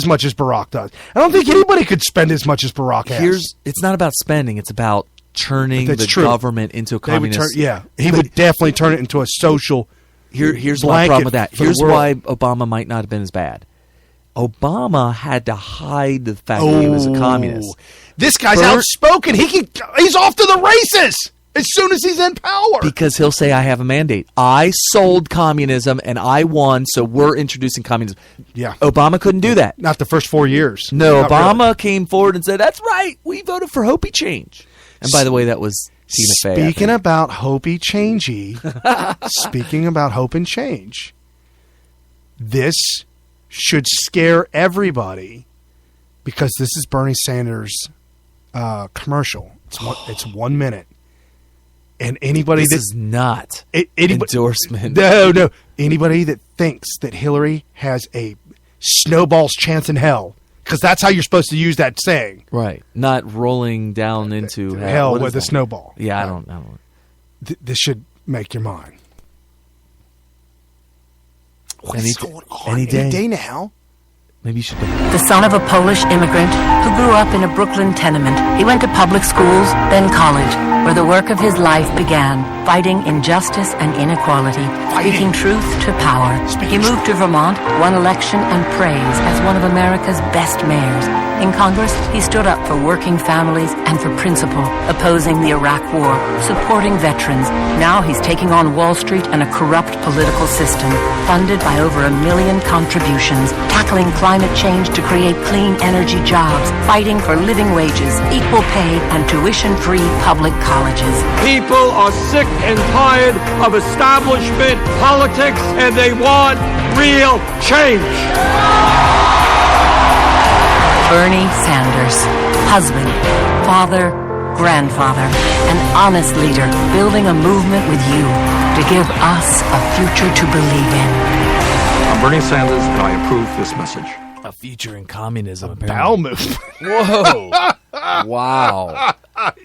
as much as Barack does. I don't think anybody could spend as much as Barack has. It's not about spending. It's about turning the government into a communist. He would definitely turn it into a social. Here's my problem with that. Here's why Obama might not have been as bad. Obama had to hide the fact that he was a communist. This guy's outspoken. He's off to the races as soon as he's in power. Because he'll say, I have a mandate. I sold communism and I won, so we're introducing communism. Yeah. Obama couldn't do that. Not the first 4 years. No, Obama came forward and said, that's right, we voted for Hopi change. And by the way, that was Tina Fey. Speaking about Hopi changey, speaking about hope and change, this should scare everybody because this is Bernie Sanders' commercial. It's 1 minute. And anybody this is not endorsement. No. Anybody that thinks that Hillary has a snowball's chance in hell, because that's how you're supposed to use that saying. Right. Not rolling down into hell with a snowball. Yeah, I don't. This should make your mind. What's going on? Any day now. Maybe you should. The son of a Polish immigrant who grew up in a Brooklyn tenement. He went to public schools, then college, where the work of his life began, fighting injustice and inequality, speaking truth to power. He moved to Vermont, won election and praise as one of America's best mayors. In Congress, he stood up for working families and for principle, opposing the Iraq War, supporting veterans. Now he's taking on Wall Street and a corrupt political system, funded by over 1 million contributions, tackling climate change to create clean energy jobs, fighting for living wages, equal pay, and tuition-free public colleges. People are sick and tired of establishment politics, and they want real change. Bernie Sanders, husband, father, grandfather, an honest leader, building a movement with you to give us a future to believe in. I'm Bernie Sanders, and I approve this message. A future in communism. Bowel movement. Whoa! Wow.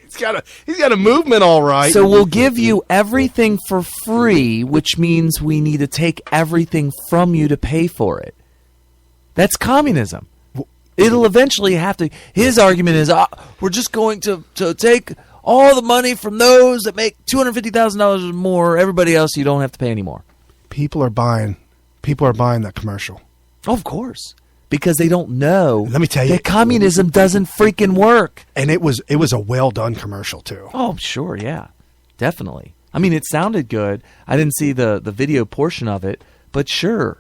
He's got a movement, all right. So we'll give you everything for free, which means we need to take everything from you to pay for it. That's communism. It'll eventually have to. His argument is, we're just going to take all the money from those that make $250,000 or more. Everybody else, you don't have to pay anymore. People are buying that commercial. Oh, of course, because they don't know. Let me tell you, that communism doesn't freaking work. And it was a well done commercial too. Oh, sure, yeah, definitely. I mean, it sounded good. I didn't see the video portion of it, but sure,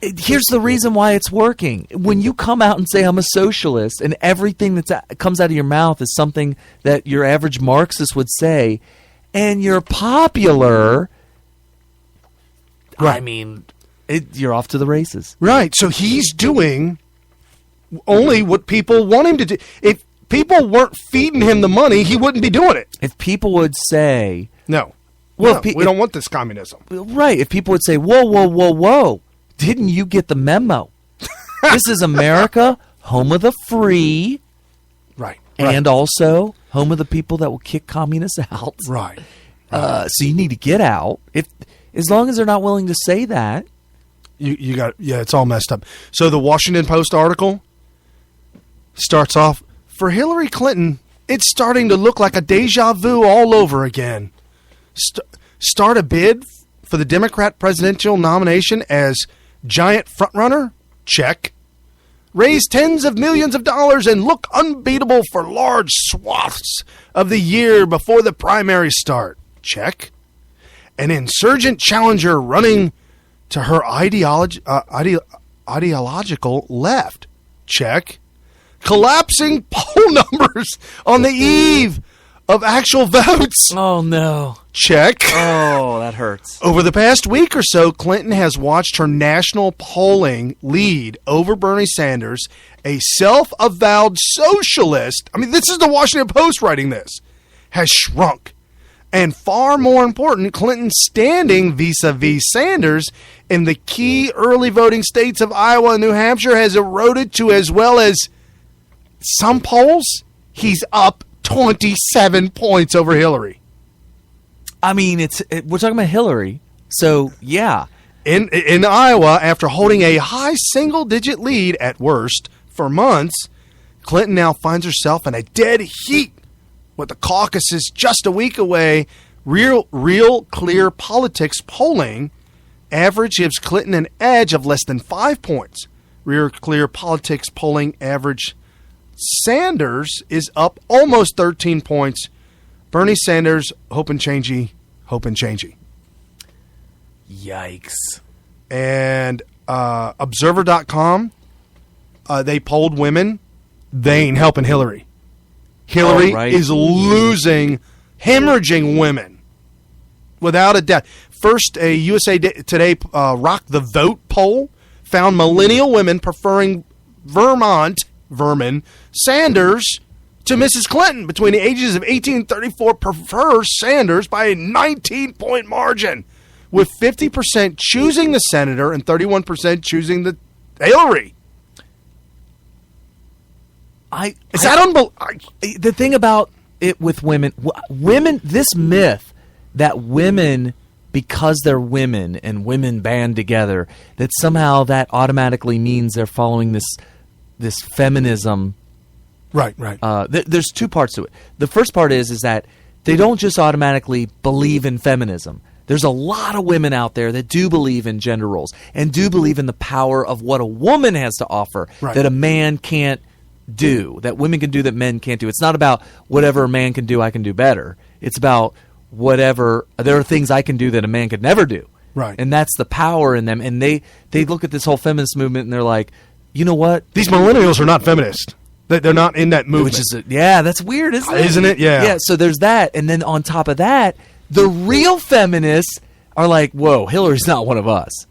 here's the reason why it's working. When you come out and say I'm a socialist and everything that comes out of your mouth is something that your average Marxist would say, and you're popular, right. I mean, you're off to the races. Right. So he's doing only what people want him to do. If people weren't feeding him the money, he wouldn't be doing it. If people would say... No. Well, we don't want this communism. Right. If people would say, whoa. Didn't you get the memo? This is America, home of the free. Right. And also home of the people that will kick communists out. Right. So you need to get out. As long as they're not willing to say that. You got it's all messed up. So the Washington Post article starts off, for Hillary Clinton, it's starting to look like a deja vu all over again. Start a bid for the Democrat presidential nomination as giant frontrunner? Check. Raise tens of millions of dollars and look unbeatable for large swaths of the year before the primaries start? Check. An insurgent challenger running to her ideological left? Check. Collapsing poll numbers on the eve of actual votes? Oh, no. Check. Oh, that hurts. Over the past week or so, Clinton has watched her national polling lead over Bernie Sanders, a self-avowed socialist. I mean, this is the Washington Post writing this. Has shrunk. And far more important, Clinton's standing vis-a-vis Sanders in the key early voting states of Iowa and New Hampshire has eroded to, as well as some polls, he's up 27 points over Hillary. I mean, we're talking about Hillary, so yeah. in Iowa, after holding a high single-digit lead at worst for months, Clinton now finds herself in a dead heat with the caucuses just a week away. Real Clear Politics polling average gives Clinton an edge of less than 5 points. Real Clear Politics polling average Sanders is up almost 13 points. Bernie Sanders, hope and changey. Yikes. And Observer.com, they polled women. They ain't helping Hillary. Hillary is losing, hemorrhaging women. Without a doubt. First, a USA Today Rock the Vote poll found millennial women preferring Vermin Sanders to Mrs. Clinton. Between the ages of 18 and 34 prefer Sanders by a 19-point margin, with 50% choosing the senator and 31% choosing the Hillary. The thing about it with women, this myth that women, because they're women and women band together, that somehow that automatically means they're following this feminism. Right. There's two parts to it. The first part is that they don't just automatically believe in feminism. There's a lot of women out there that do believe in gender roles and do believe in the power of what a woman has to offer that a man can't do, that women can do that men can't do. It's not about whatever a man can do, I can do better. It's about whatever, there are things I can do that a man could never do. Right. And that's the power in them. And they look at this whole feminist movement and they're like, you know what? These millennials are not feminist. They're not in that movement. Which is, that's weird, isn't it? Isn't it? Yeah. Yeah, so there's that. And then on top of that, the real feminists are like, whoa, Hillary's not one of us.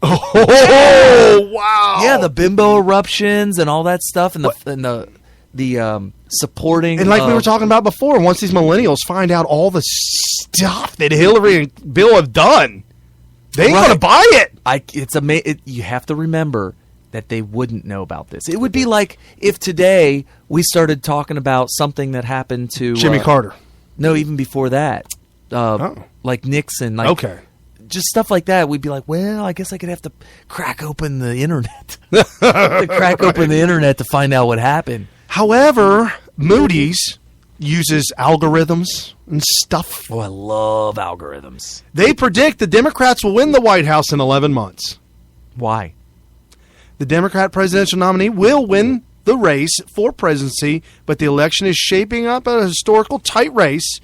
Oh, wow. Yeah, the bimbo eruptions and all that stuff and the supporting. And like we were talking about before, once these millennials find out all the stuff that Hillary and Bill have done, they ain't going to buy it. You have to remember that they wouldn't know about this. It would be like if today we started talking about something that happened to Jimmy Carter. No, even before that. Like Nixon. Okay. Just stuff like that. We'd be like, well, I guess I could have to crack open the internet. Crack open the internet to find out what happened. However, Moody's uses algorithms and stuff. Oh, I love algorithms. They predict the Democrats will win the White House in 11 months. Why? The Democrat presidential nominee will win the race for presidency, but the election is shaping up a historical tight race.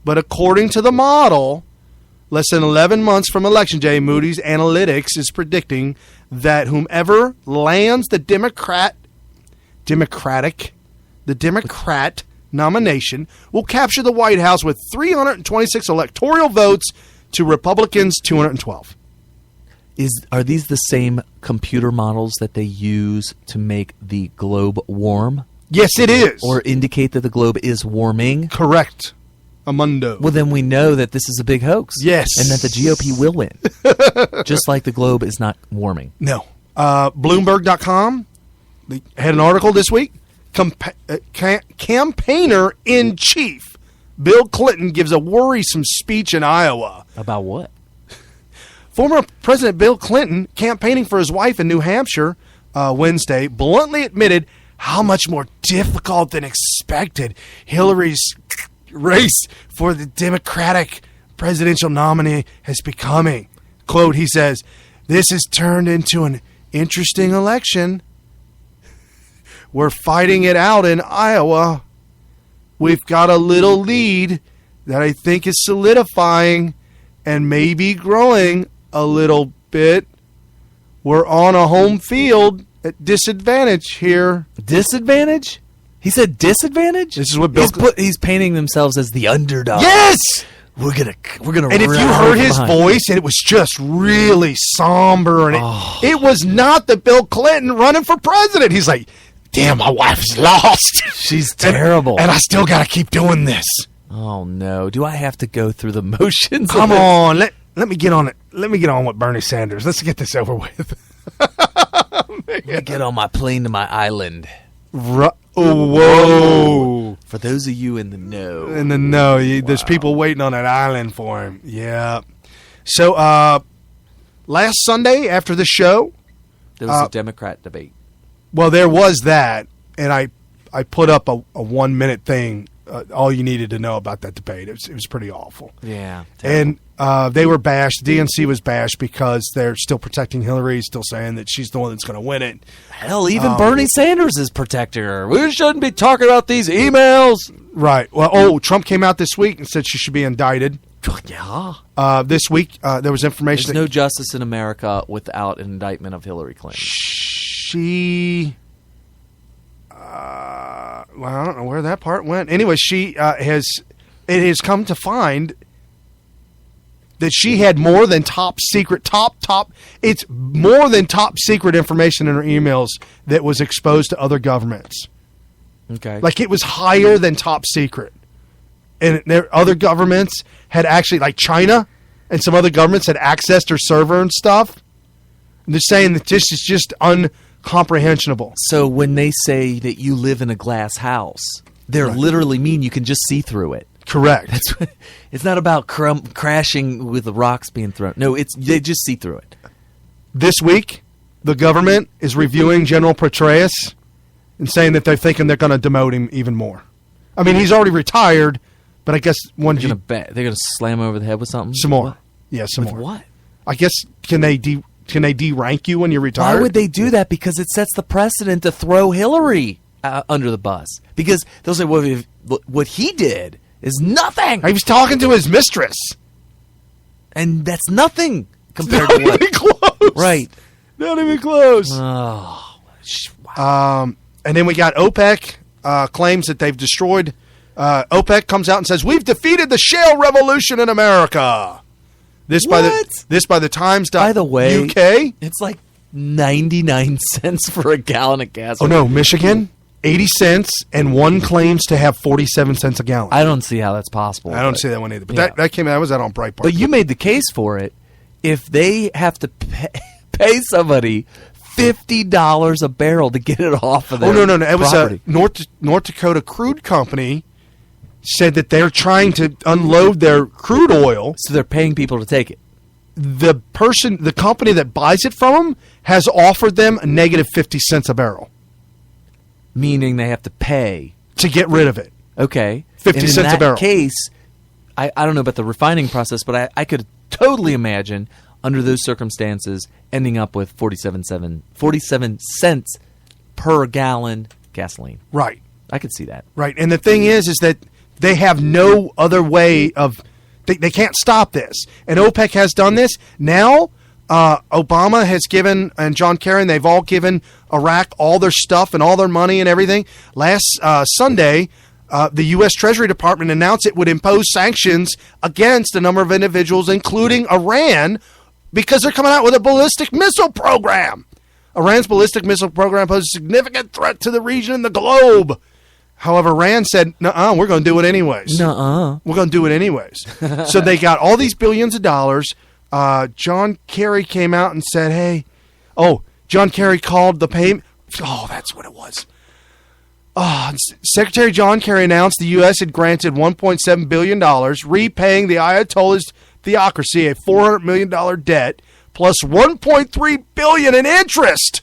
But according to the model, less than 11 months from Election Day, Moody's Analytics is predicting that whomever lands the Democrat nomination will capture the White House with 326 electoral votes to Republicans' 212. Are these the same computer models that they use to make the globe warm? Yes, it is. Or indicate that the globe is warming? Correct. Amundo. Well, then we know that this is a big hoax. Yes. And that the GOP will win. Just like the globe is not warming. No. Bloomberg.com, they had an article this week. Campaigner-in-chief Bill Clinton gives a worrisome speech in Iowa. About what? Former President Bill Clinton, campaigning for his wife in New Hampshire Wednesday, bluntly admitted how much more difficult than expected Hillary's race for the Democratic presidential nominee has becoming. Quote, he says, "This has turned into an interesting election. We're fighting it out in Iowa. We've got a little lead that I think is solidifying and maybe growing a little bit. We're on a home field at disadvantage here." Disadvantage? He said disadvantage? This is what Bill he's painting themselves as the underdog. Yes! We're gonna And if you heard his voice, and it was just really somber, and it was not the Bill Clinton running for president. He's like, damn, my wife's lost. She's terrible. And I still got to keep doing this. Oh, no. Do I have to go through the motions? Come on. Let me get on it. Let me get on with Bernie Sanders. Let's get this over with. Let me get on my plane to my island. Whoa. For those of you in the know. There's people waiting on that island for him. Yeah. So, last Sunday after the show, there was a Democrat debate. Well, there was that, and I put up a 1 minute thing. All you needed to know about that debate. It was pretty awful. Yeah, terrible. And they were bashed. DNC was bashed because they're still protecting Hillary, still saying that she's the one that's going to win it. Hell, even Bernie Sanders is protecting her. We shouldn't be talking about these emails. Right. Well, Trump came out this week and said she should be indicted. Yeah. This week, there was information. There's no justice in America without an indictment of Hillary Clinton. She... well, I don't know where that part went. Anyway, she it has come to find that she had more than top secret information in her emails that was exposed to other governments. Okay. Like it was higher than top secret. And there other governments had actually, like China and some other governments had accessed her server and stuff. And they're saying that this is just incomprehensible. So when they say that you live in a glass house, they're literally mean you can just see through it. Correct. It's not about crashing with the rocks being thrown. No, they just see through it. This week, the government is reviewing General Petraeus and saying that they're thinking they're going to demote him even more. I mean, he's already retired, but I guess they're going to slam him over the head with something. Some more. What? Yeah, some with more. What? I guess can they de-rank you when you're retired? Why would they do that? Because it sets the precedent to throw Hillary under the bus. Because they'll say, well, what he did is nothing. He was talking to his mistress. And that's nothing compared to what? Not even close. Right. Not even close. Oh, wow. And then we got OPEC claims that they've destroyed. OPEC comes out and says, we've defeated the shale revolution in America. This by the Times. By the way, UK. It's like 99 cents for a gallon of gas. Oh, no, Michigan, 80 cents, and one claims to have 47 cents a gallon. I don't see how that's possible. I don't see that one either. But that was out on Breitbart. But you made the case for it. If they have to pay somebody $50 a barrel to get it off of their no. It was property. a North Dakota crude company said that they're trying to unload their crude oil. So they're paying people to take it. The company that buys it from them has offered them a negative 50 cents a barrel. Meaning they have to pay. To get rid of it. Okay. 50 cents a barrel. In that case, I don't know about the refining process, but I could totally imagine under those circumstances ending up with 47 cents per gallon gasoline. Right. I could see that. Right. And the thing is that they have no other way of they can't stop this. And OPEC has done this. Now Obama has given, and John Kerry, and they've all given Iraq all their stuff and all their money and everything. Last Sunday, the U.S. Treasury Department announced it would impose sanctions against a number of individuals, including Iran, because they're coming out with a ballistic missile program. Iran's ballistic missile program poses a significant threat to the region and the globe. However, Iran said, nuh-uh, we're going to do it anyways. Nuh-uh. We're going to do it anyways. So they got all these billions of dollars. John Kerry came out and said, hey, John Kerry called the payment. Oh, that's what it was. Secretary John Kerry announced the U.S. had granted $1.7 billion, repaying the Ayatollah's theocracy a $400 million debt, plus $1.3 billion in interest.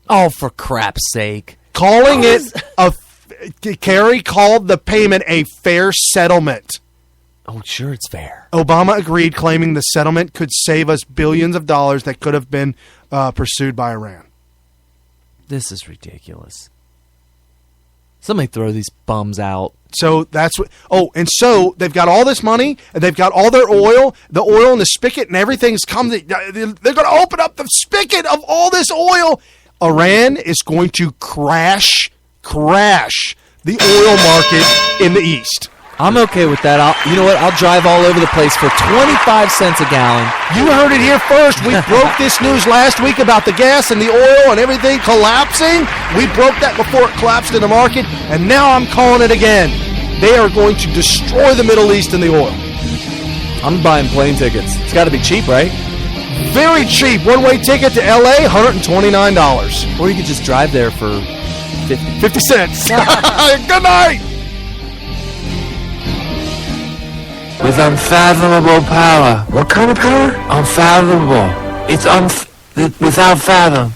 Oh, for crap's sake. Calling Kerry called the payment a fair settlement. Oh, sure, it's fair. Obama agreed, claiming the settlement could save us billions of dollars that could have been pursued by Iran. This is ridiculous. Somebody throw these bums out. So that's what. Oh, and so they've got all this money, and they've got all their oil, the oil and the spigot, and everything's come. They're going to open up the spigot of all this oil. Iran is going to crash the oil market in the East. I'm okay with that. You know what? I'll drive all over the place for 25 cents a gallon. You heard it here first. We broke this news last week about the gas and the oil and everything collapsing. We broke that before it collapsed in the market, and now I'm calling it again. They are going to destroy the Middle East and the oil. I'm buying plane tickets. It's got to be cheap, right? Very cheap. One-way ticket to L.A., $129. Or you could just drive there for 50 cents. Good night. With unfathomable power. What kind of power? Unfathomable. It's without fathom.